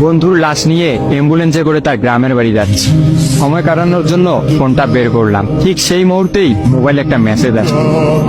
বন্ধুর লাশ নিয়ে অ্যাম্বুলেন্সে করে তার গ্রামের বাড়ি যাচ্ছি। সময় কাটানোর জন্য ফোনটা বের করলাম। ঠিক সেই মুহূর্তেই মোবাইলে একটা মেসেজ আসে।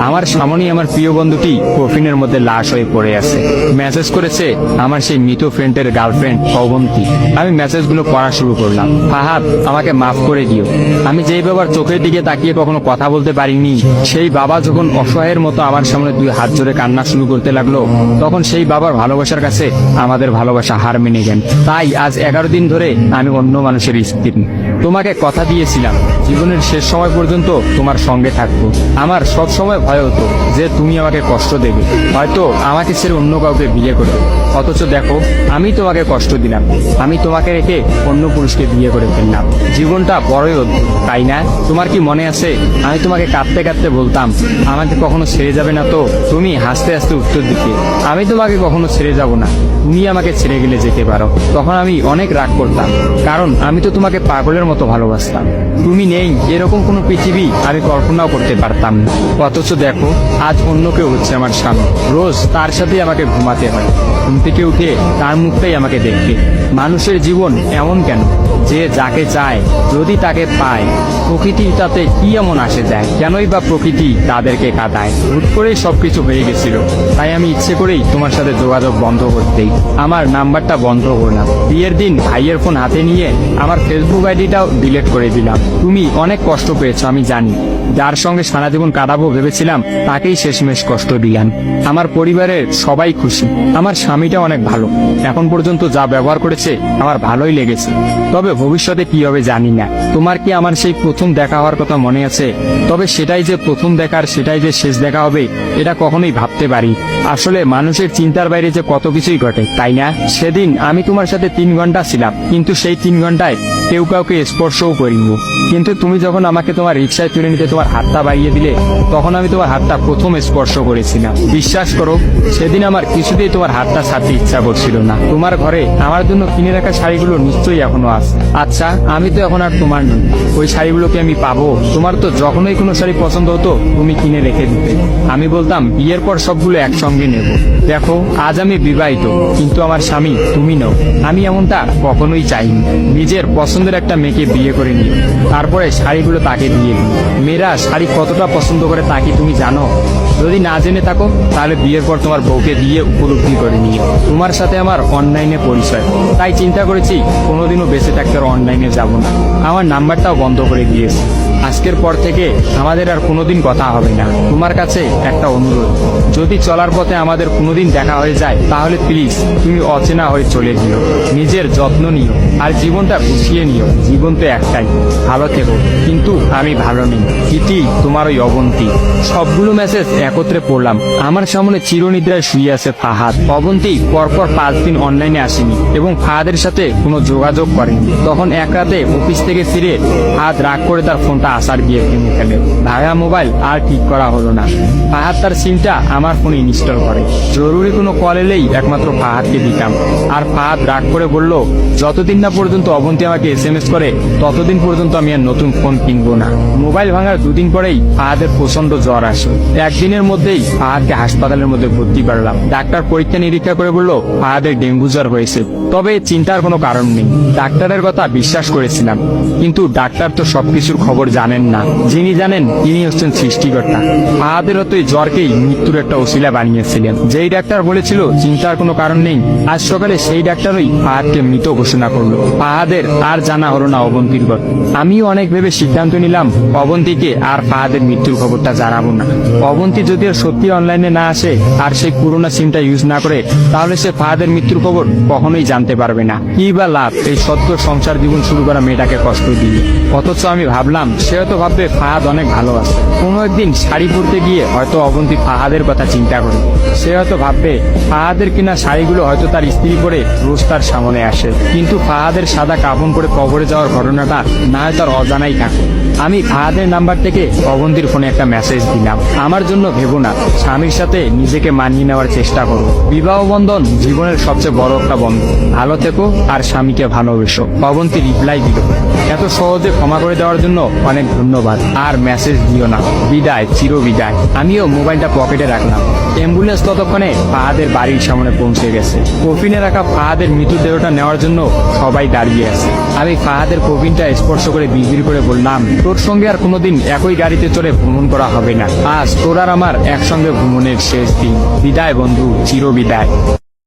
আমার সামনেই আমার প্রিয় বন্ধুটি কফিনের মধ্যে লাশ হয়ে পড়ে আছে। মেসেজ করেছে আমার সেই মৃত ফ্রেন্ডের গার্লফ্রেন্ড অবন্তী। আমি মেসেজগুলো পড়া শুরু করলাম। ফাহাদ, আমাকে মাফ করে দিও। আমি যেই বাবার চোখের দিকে তাকিয়ে কখনো কথা বলতে পারিনি, সেই বাবা যখন অসহায়ের মতো আমার সামনে দুই হাত জোড়ে কান্না শুরু করতে লাগলো, তখন সেই বাবার ভালোবাসার কাছে আমাদের ভালোবাসা হার মেনে গেল। তাই আজ 11 দিন ধরে আমি অন্য মানুষের স্ত্রী। তোমাকে কথা দিয়েছিলাম জীবনের শেষ সময় পর্যন্ত তোমার সঙ্গে থাকবো। আমার সব সময় ভয় হতো যে তুমি আমাকে কষ্ট দেবে, হয়তো আমাকে ছেড়ে অন্য কাউকে বিয়ে করবে। অথচ দেখো, আমি তোমাকে কষ্ট দিলাম, আমি তোমাকে রেখে অন্য পুরুষকে বিয়ে করে ফেললাম। জীবনটা বড়ই অদ্ভুত, তাই না? তোমার কি মনে আছে আমি তোমাকে কাঁদতে কাঁদতে বলতাম আমাকে কখনো ছেড়ে যাবে না? তো তুমি হাসতে হাসতে উত্তর দিতে, আমি তোমাকে কখনো ছেড়ে যাব না, তুমি আমাকে ছেড়ে গেলে যেতে পারো। তখন আমি অনেক রাগ করতাম, কারণ আমি তো তোমাকে পাগলের মতো ভালোবাসতাম। তুমি নেই এরকম কোনো পৃথিবী আমি কল্পনাও করতে পারতাম না। অথচ দেখো, আজ অন্য কেউ হচ্ছে আমার স্বামী। রোজ তার সাথে আমাকে ঘুমাতে হয়, ঘুম থেকে উঠে তার মুখটাই আমাকে দেখবে। মানুষের জীবন এমন কেন যে যাকে চায় যদি তাকে পায়? প্রকৃতির তাতে কি এমন আসে যায়? কেনই বা প্রকৃতি তাদেরকে কাঁদায়? হুট করেই সবকিছু হয়ে গেছিল, তাই আমি ইচ্ছে করেই তোমার সাথে যোগাযোগ বন্ধ করতেই আমার নাম্বারটা বন্ধ করলাম। বিয়ের দিন ভাইয়ের ফোন হাতে নিয়ে আমার ফেসবুক আইডিটাও ডিলিট করে দিলাম। তুমি অনেক কষ্ট পেয়েছো আমি জানি, যার সঙ্গে সারা জীবন কাটাবো ভেবেছিলাম তাকেই শেষমেশ কষ্ট দিলাম। আমার পরিবারের সবাই খুশি, আমার স্বামীটা অনেক ভালো, এখন পর্যন্ত যা ব্যবহার করেছে আমার ভালোই লেগেছে। তবে ভবিষ্যতে কি হবে জানি না। তোমার কি আমার সেই প্রথম দেখা হওয়ার কথা মনে আছে? তবে সেটাই যে প্রথম দেখার, সেটাই যে শেষ দেখা হবে, এটা কখনোই ভাবতে পারি। আসলে মানুষের চিন্তার বাইরে যে কত কিছুই ঘটে, তাই না? সেদিন আমি তোমার সাথে 3 ঘন্টা ছিলাম, কিন্তু সেই 3 ঘন্টায় কেউ কাউকে স্পর্শও করিনি। কিন্তু তুমি যখন আমাকে তোমার রিক্সায় তুলে নিতে তোমার হাতটা বাড়িয়ে দিলে, তখন আমি তোমার হাতটা প্রথম স্পর্শ করেছিলাম। বিশ্বাস করো, সেদিন আমার কিছুতেই তোমার হাতটা ছাড়তে ইচ্ছা করছিল না। তোমার ঘরে আমার জন্য কিনে রাখা শাড়িগুলো নিশ্চয়ই এখনো আছে। আচ্ছা, আমি তো এখন আর তোমার নই, ওই শাড়িগুলোকে আমি পাবো? তোমার তো যখনই কোনো শাড়ি পছন্দ হতো তুমি কিনে রেখে দিতে, আমি বলতাম বিয়ের পর সবগুলো একসঙ্গে নেব। দেখো, আজ আমি বিবাহিত, কিন্তু আমার স্বামী তুমি নও। আমি এমনটা কখনোই চাইনি। নিজের পছন্দের একটা মেয়েকে বিয়ে করে নিও, তারপরে শাড়িগুলো তাকে দিয়ে দিই। মেয়েরা শাড়ি কতটা পছন্দ করে তা কি তুমি জানো? যদি না জেনে থাকো তাহলে বিয়ের পর তোমার বউকে দিয়ে উপলব্ধি করে নিও। তোমার সাথে আমার অনলাইনে পরিচয়, তাই চিন্তা করেছি কোনোদিনও বেঁচে থাকতে আর অনলাইনে যাব না। আমার নাম্বারটাও বন্ধ করে দিয়েছি। আজকের পর থেকে আমাদের আর কোনোদিন কথা হবে না। তোমার কাছে একটা অনুরোধ, যদি চলার পথে আমাদের কোনোদিন দেখা হয়ে যায় তাহলে প্লিজ তুমি অচেনা হয়ে চলে যেও। নিজের যত্ন নিও আর জীবনটা গুছিয়ে নিও। জীবন তো একটাই, ভালো থেকো। কিন্তু আমি ভালো নেই। ইতি, তোমার ওই অবন্তী। সবগুলো মেসেজ একত্রে পড়লাম। আমার সামনে চিরনিদ্রায় শুয়ে আছে ফাহাদ। অবন্তী পরপর 5 দিন অনলাইনে আসেনি এবং ফাহাদের সাথে কোনো যোগাযোগ করেনি। তখন এক রাতে অফিস থেকে ফিরে ফাহাদ রাগ করে তার ফোনটা আসার গিয়ে ভেঙে ফেলে। ভাঙা মোবাইল আর ঠিক করা হলো না। ফাহাদ তার সিমটা আমার ফোনে ইনস্টল করে। জরুরি কোনো কল এলেই একমাত্র ফাহাদকে দিতাম। আর ফাহাদ রাগ করে বলল, যতদিন না পর্যন্ত অবন্তী আমাকে SMS করে ততদিন পর্যন্ত আমি আর নতুন ফোন কিনবো না। মোবাইল ভাঙার 2 দিন পরেই ফাহাদের প্রচন্ড জ্বর আসে। একদিনের মধ্যেই ফাহাদকে হাসপাতালের মধ্যে ভর্তি করলাম। ডাক্তার পরীক্ষা নিরীক্ষা করে বলল ফাহাদের ডেঙ্গু জ্বর হয়েছে। তবে চিন্তার কোনো কারণ নেই, ডাক্তারের কথা বিশ্বাস করেছিলাম। কিন্তু ডাক্তার তো সবকিছুর খবর জানেন না। যিনি জানেন তিনি হচ্ছেন সৃষ্টিকর্তা। ফাহাদের হয়তো এই জ্বরকেই মৃত্যুর একটা ওসিলা বানিয়েছিলেন। যেই ডাক্তার বলেছিল চিন্তার কোনো কারণ নেই, আজ সকালে সেই ডাক্তারই ফাহাদকে মৃত ঘোষণা করলো। ফাহাদের আর জানা হলো না অবন্তীর কথা। আমিও অনেক ভেবে সিদ্ধান্ত নিলাম অবন্তীকে আর ফাহাদের মৃত্যুর খবরটা জানাবো না। অবন্তী যদি আর সত্যি অনলাইনে না আসে আর সেই পুরোনো সিমটা ইউজ না করে, তাহলে সে ফাহাদের মৃত্যুর খবর কখনোই জানতে পারবে না। কি বা লাভ এই সত্য সংসার জীবন শুরু করা মেয়েটাকে কষ্ট দিয়ে? অথচ আমি ভাবলাম সে হয়তো ভাববে ফাহাদ অনেক ভালো আছে। কোনো একদিন শাড়ি পরতে গিয়ে হয়তো অবন্তী ফাহাদের কথা চিন্তা করে। সে হয়তো ভাববে ফাহাদের কিনা শাড়িগুলো হয়তো তার স্ত্রী পরে রোজ তার সামনে আসে, কিন্তু ফাহাদের সাদা কাফন পরে কবরে যাওয়ার ঘটনাটা না হয় তার অজানাই থাকে। আমি ফাহাদের নাম্বার থেকে অবন্তীর ফোনে একটা মেসেজ দিলাম, আমার জন্য ভেবো না, স্বামীর সাথে নিজেকে মানিয়ে নেওয়ার চেষ্টা করো। বিবাহ বন্ধন জীবনের সবচেয়ে বড় একটা বন্ধন। ভালো থেকো আর স্বামীকে ভালোবেসো। অবন্তী রিপ্লাই দিল, এত সহজে ক্ষমা করে দেওয়ার জন্য অনেক ধন্যবাদ, আর মেসেজ দিও না, বিদায়, চির বিদায়। আমিও মোবাইলটা পকেটে রাখলাম। অ্যাম্বুলেন্স ততক্ষণে ফাহাদের বাড়ির সামনে পৌঁছে গেছে। কফিনে রাখা ফাহাদের মৃতদেহটা নেওয়ার জন্য সবাই দাঁড়িয়ে আছে। আমি ফাহাদের কফিনটা স্পর্শ করে বিড়বিড় করে বললাম, তোর সঙ্গে আর কোনোদিন একই গাড়িতে চড়ে ভ্রমণ করা হবে না। আজ তোর আর আমার একসঙ্গে ভ্রমণের শেষ দিন। বিদায় বন্ধু, চিরবিদায়।